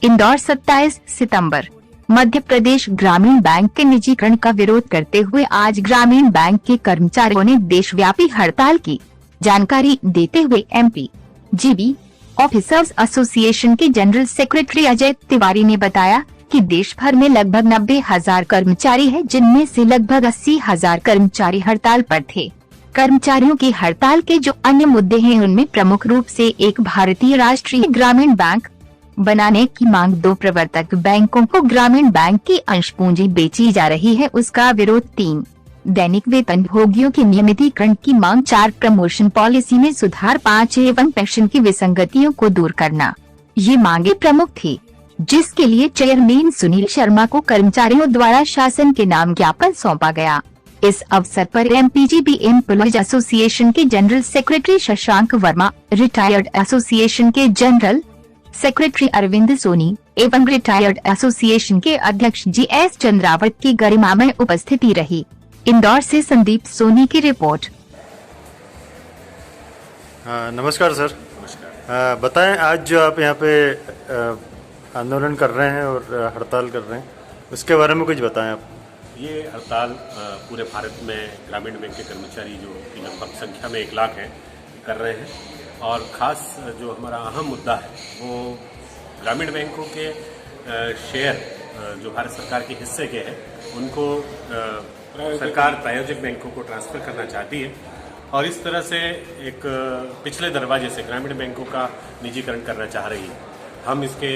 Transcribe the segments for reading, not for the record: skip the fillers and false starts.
इंदौर 27 सितंबर। मध्य प्रदेश ग्रामीण बैंक के निजीकरण का विरोध करते हुए आज ग्रामीण बैंक के कर्मचारियों ने देशव्यापी हड़ताल की। जानकारी देते हुए एमपी जीबी ऑफिसर्स एसोसिएशन के जनरल सेक्रेटरी अजय तिवारी ने बताया कि देश भर में लगभग 90,000 कर्मचारी हैं, जिनमें से लगभग 80,000 कर्मचारी हड़ताल पर थे। कर्मचारियों की हड़ताल के जो अन्य मुद्दे हैं उनमें प्रमुख रूप से एक भारतीय राष्ट्रीय ग्रामीण बैंक बनाने की मांग, 2 प्रवर्तक बैंकों को ग्रामीण बैंक की अंश पूंजी बेची जा रही है उसका विरोध, 3 दैनिक वेतन भोगियों की नियमितीकरण की मांग, 4 प्रमोशन पॉलिसी में सुधार, 5 एवं पेंशन की विसंगतियों को दूर करना। ये मांगे प्रमुख थी, जिसके लिए चेयरमैन सुनील शर्मा को कर्मचारियों द्वारा शासन के नाम ज्ञापन सौंपा गया। इस अवसर पर एमपीजीबी एम्प्लॉयज एसोसिएशन के general secretary Shashank Verma, retired association के जनरल सेक्रेटरी अरविंद सोनी एवं रिटायर्ड एसोसिएशन के अध्यक्ष जीएस चंद्रावत की गरिमामय उपस्थिति रही। इंदौर से संदीप सोनी की रिपोर्ट। नमस्कार सर। नमस्कार। बताएं, आज जो आप यहाँ पे आंदोलन कर रहे हैं और हड़ताल कर रहे हैं, उसके बारे में कुछ बताएं आप। ये हड़ताल पूरे भारत में ग्रामीण बैंक के कर्मचारी जो कि लगभग संख्या में 1 लाख हैं कर रहे हैं, और ख़ास जो हमारा अहम मुद्दा है वो ग्रामीण बैंकों के शेयर जो भारत सरकार के हिस्से के हैं उनको सरकार प्रायोजक बैंकों को ट्रांसफ़र करना चाहती है, और इस तरह से एक पिछले दरवाजे से ग्रामीण बैंकों का निजीकरण करना चाह रही है। हम इसके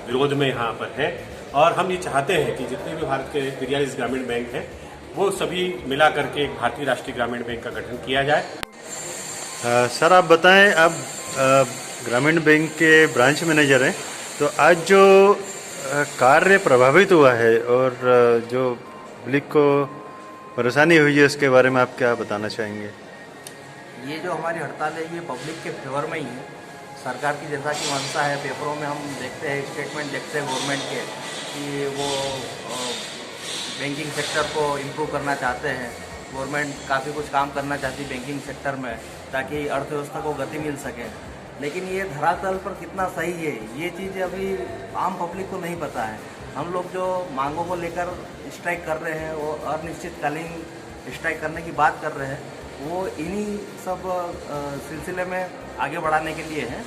विरोध में यहाँ पर हैं, और हम ये चाहते हैं कि जितने भी भारत के 43 ग्रामीण बैंक हैं वो सभी मिला करके एक भारतीय राष्ट्रीय ग्रामीण बैंक का गठन किया जाए। सर आप बताएं, आप ग्रामीण बैंक के ब्रांच मैनेजर हैं, तो आज जो कार्य प्रभावित हुआ है और जो पब्लिक को परेशानी हुई है उसके बारे में आप क्या बताना चाहेंगे। ये जो हमारी हड़ताल है ये पब्लिक के फेवर में ही है। सरकार की जैसा कि मंशा है, पेपरों में हम देखते हैं, स्टेटमेंट देखते हैं गवर्नमेंट के कि वो बैंकिंग सेक्टर को इम्प्रूव करना चाहते हैं। गवर्नमेंट काफ़ी कुछ काम करना चाहती है बैंकिंग सेक्टर में ताकि अर्थव्यवस्था को गति मिल सके, लेकिन ये धरातल पर कितना सही है ये चीज़ अभी आम पब्लिक को नहीं पता है। हम लोग जो मांगों को लेकर स्ट्राइक कर रहे हैं, वो अनिश्चितकालीन स्ट्राइक करने की बात कर रहे हैं, वो इन्हीं सब सिलसिले में आगे बढ़ाने के लिए है।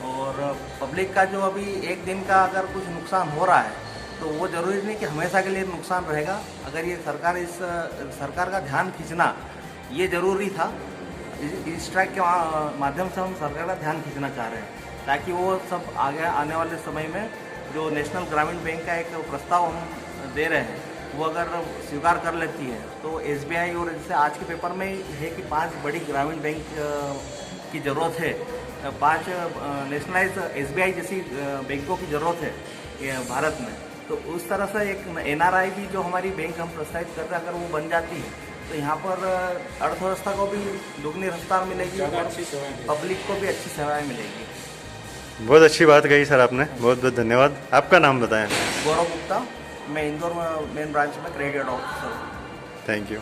और पब्लिक का जो अभी एक दिन का अगर कुछ नुकसान हो रहा है तो वो ज़रूरी नहीं कि हमेशा के लिए नुकसान रहेगा। अगर ये सरकार का ध्यान खींचना ये ज़रूरी था, इस स्ट्राइक के माध्यम से हम सरकार का ध्यान खींचना चाह रहे हैं ताकि वो सब आगे आने वाले समय में जो नेशनल ग्रामीण बैंक का एक प्रस्ताव हम दे रहे हैं वो अगर स्वीकार कर लेती है तो एसबीआई, और जैसे आज के पेपर में है कि 5 बड़ी ग्रामीण बैंक की ज़रूरत है, 5 नेशनलाइज एसबीआई जैसी बैंकों की ज़रूरत है भारत में। तो उस तरह से एक एनआरआई भी जो हमारी बैंक हम प्रस्तावित करते हैं, अगर वो बन जाती है तो यहाँ पर अर्थव्यवस्था को भी दुगनी रफ्तार मिलेगी और पब्लिक को भी अच्छी सेवाएं मिलेगी। बहुत अच्छी बात कही सर आपने, बहुत बहुत धन्यवाद। आपका नाम बताएं। गौरव गुप्ता, मैं इंदौर मेन ब्रांच में क्रेडिट ऑफिसर हूँ। Thank you.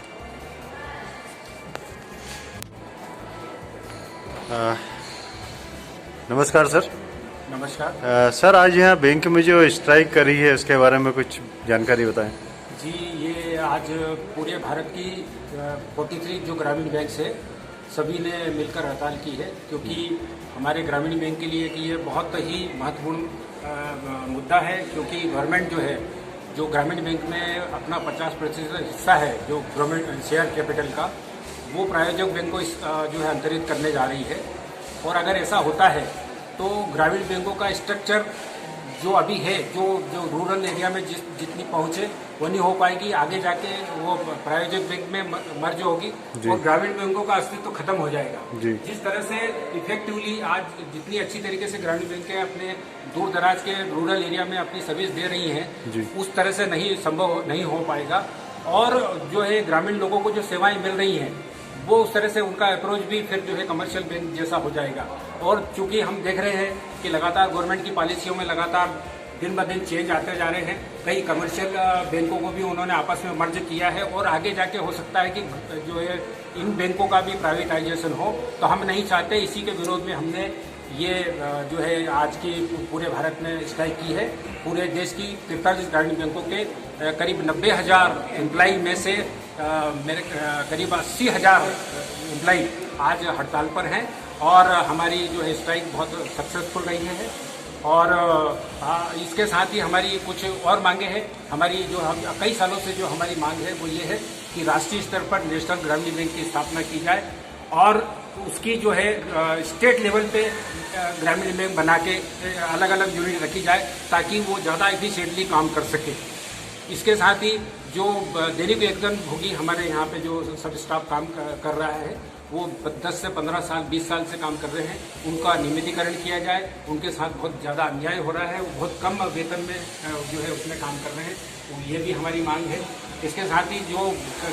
नमस्कार सर। नमस्कार। सर आज यहाँ बैंक में जो स्ट्राइक करी है उसके बारे में कुछ जानकारी बताएं। जी, ये आज पूरे भारत की 43 जो ग्रामीण बैंक है सभी ने मिलकर हड़ताल की है, क्योंकि हमारे ग्रामीण बैंक के लिए कि ये बहुत ही महत्वपूर्ण मुद्दा है, क्योंकि गवर्नमेंट जो है जो ग्रामीण बैंक में अपना 50% हिस्सा है जो गवर्नमेंट शेयर कैपिटल का, वो प्रायोजक बैंक को जो है अंतरित करने जा रही है। और अगर ऐसा होता है तो ग्रामीण बैंकों का स्ट्रक्चर जो अभी है, जो रूरल एरिया में जितनी पहुँच है वो नहीं हो पाएगी, आगे जाके वो प्रायोजक बैंक में मर्ज होगी और ग्रामीण बैंकों का अस्तित्व खत्म हो जाएगा। जिस तरह से इफेक्टिवली आज जितनी अच्छी तरीके से ग्रामीण बैंकें अपने दूर दराज के रूरल एरिया में अपनी सर्विस दे रही हैं, उस तरह से संभव नहीं हो पाएगा। और जो है ग्रामीण लोगों को जो सेवाएं मिल रही हैं वो उस तरह से उनका अप्रोच भी फिर जो है कमर्शियल बैंक जैसा हो जाएगा। और चूंकि हम देख रहे हैं कि लगातार गवर्नमेंट की पॉलिसियों में लगातार दिन ब दिन चेंज आते जा रहे हैं, कई कमर्शियल बैंकों को भी उन्होंने आपस में मर्ज किया है, और आगे जाके हो सकता है कि जो है इन बैंकों का भी प्राइवेटाइजेशन हो, तो हम नहीं चाहते। इसी के विरोध में हमने ये जो है आज की पूरे भारत में स्ट्राइक की है। पूरे देश की 43 ग्रामीण बैंकों के करीब 90,000 एम्प्लाई में से मेरे करीब 80,000 एम्प्लाई आज हड़ताल पर हैं और हमारी जो है स्ट्राइक बहुत सक्सेसफुल रही है। और इसके साथ ही हमारी कुछ और मांगे हैं। हमारी जो कई सालों से जो हमारी मांग है वो ये है कि राष्ट्रीय स्तर पर नेशनल ग्रामीण बैंक की स्थापना की जाए और उसकी जो है स्टेट लेवल पे ग्रामीण बैंक बना के अलग अलग यूनिट रखी जाए ताकि वो ज़्यादा एफिशिएंटली काम कर सके। इसके साथ ही जो दैनिक वेतन भोगी हमारे यहाँ पे जो सब स्टाफ काम कर रहा है वो 10 से 15 साल 20 साल से काम कर रहे हैं, उनका नियमितीकरण किया जाए। उनके साथ बहुत ज़्यादा अन्याय हो रहा है, वो बहुत कम वेतन में जो है उसमें काम कर रहे हैं, तो ये भी हमारी मांग है। इसके साथ ही जो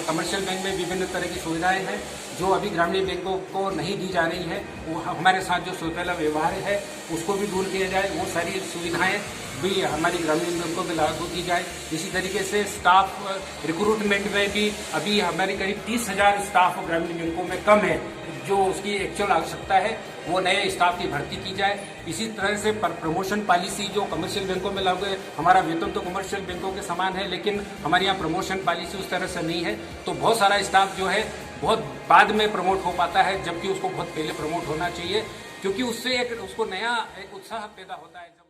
कमर्शियल बैंक में विभिन्न तरह की सुविधाएं हैं जो अभी ग्रामीण बैंकों को नहीं दी जा रही है, वो हमारे साथ जो सौतेला व्यवहार है उसको भी दूर किया जाए। वो सारी सुविधाएं भी हमारी ग्रामीण बैंकों में लागू की जाए। इसी तरीके से स्टाफ रिक्रूटमेंट में भी अभी हमारी करीब 30,000 स्टाफ ग्रामीण बैंकों में कम है, जो उसकी एक्चुअल आवश्यकता है वो नए स्टाफ की भर्ती की जाए। इसी तरह से प्रमोशन पॉलिसी जो कमर्शियल बैंकों में लागू है, हमारा वेतन तो कमर्शियल बैंकों के समान है लेकिन हमारे यहाँ प्रमोशन पॉलिसी उस तरह से नहीं है, तो बहुत सारा स्टाफ जो है बहुत बाद में प्रमोट हो पाता है, जबकि उसको बहुत पहले प्रमोट होना चाहिए, क्योंकि उससे उसको नया एक उत्साह पैदा होता है।